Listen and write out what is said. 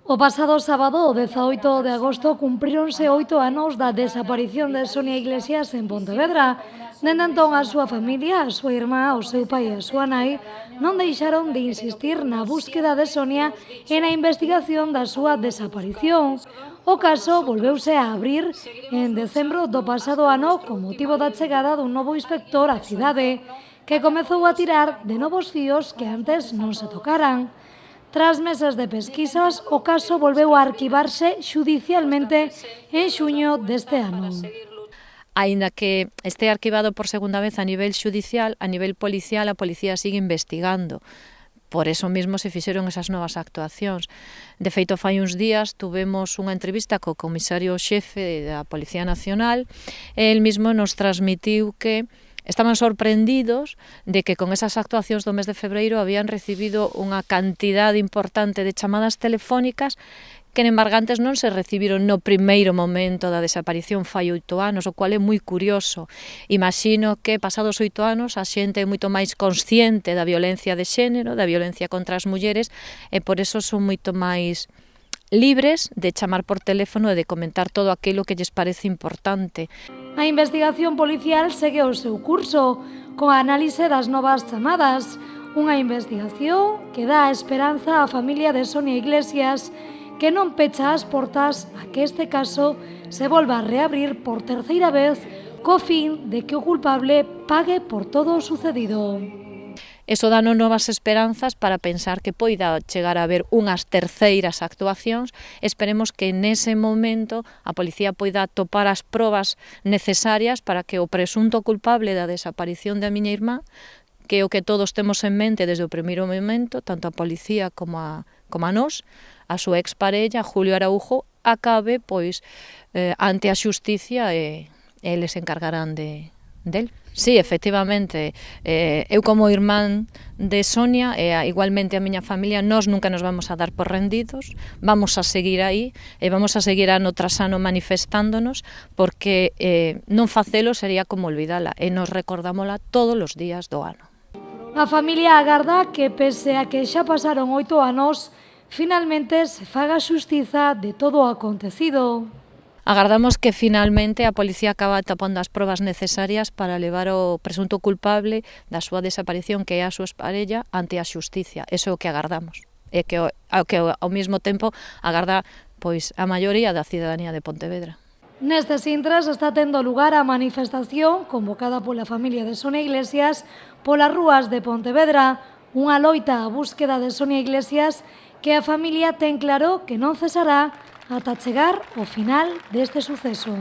O pasado sábado, o 18 de agosto, cumpríronse 8 anos da desaparición de Sonia Iglesias en Pontevedra. Dende entón, a súa familia, a súa irmá, o seu pai e a súa nai non deixaron de insistir na búsqueda de Sonia e na investigación da súa desaparición. O caso volveuse a abrir en decembro do pasado ano con motivo da chegada dun novo inspector á cidade, que comezou a tirar de novos fíos que antes non se tocaran. Tras meses de pesquisas, o caso volveu a arquivarse xudicialmente en xuño deste ano. Aínda que este arquivado por segunda vez a nivel xudicial, a nivel policial, a policía sigue investigando. Por eso mesmo se fixeron esas novas actuacións. De feito, fai uns días tuvemos unha entrevista co comisario xefe da Policía Nacional e el mesmo nos transmitiu que estaban sorprendidos de que con esas actuacións do mes de febreiro habían recibido unha cantidade importante de chamadas telefónicas que en embargantes non se recibiron no primeiro momento da desaparición fai 8 anos, o cual é moi curioso. Imagino que pasados 8 anos a xente é moito máis consciente da violencia de xénero, da violencia contra as mulleres, e por eso son moito máis libres de chamar por teléfono e de comentar todo aquilo que lles parece importante. A investigación policial segue o seu curso, con a análise das novas chamadas, unha investigación que dá a esperanza á familia de Sonia Iglesias, que non pecha as portas a que este caso se volva a reabrir por terceira vez co fin de que o culpable pague por todo o sucedido. Eso danos novas esperanzas para pensar que poida chegar a haber unhas terceiras actuacións. Esperemos que nese momento a policía poida atopar as probas necesarias para que o presunto culpable da desaparición da miña irmá, que é o que todos temos en mente desde o primeiro momento, tanto a policía como a nós, a súa exparella, Julio Araujo, acabe ante a xusticia e eles se encargarán del. Sí, efectivamente, eu como irmán de Sonia e igualmente a miña familia, nós nunca nos vamos a dar por rendidos, vamos a seguir aí e vamos a seguir ano tras ano manifestándonos, porque non facelo sería como olvidala e nos recordámola todos os días do ano. A familia agarda que, pese a que xa pasaron 8 anos, finalmente se faga xustiza de todo o acontecido. Agardamos que finalmente a policía acaba atopando as probas necesarias para levar o presunto culpable da súa desaparición, que é a súa exparella, ante a xusticia. Eso é o que agardamos. E que ao mesmo tempo agarda a maioría da cidadanía de Pontevedra. Nestes intres está tendo lugar a manifestación convocada pola familia de Sonia Iglesias polas rúas de Pontevedra, unha loita á búsqueda de Sonia Iglesias que a familia ten claro que non cesará ata chegar ao final deste suceso.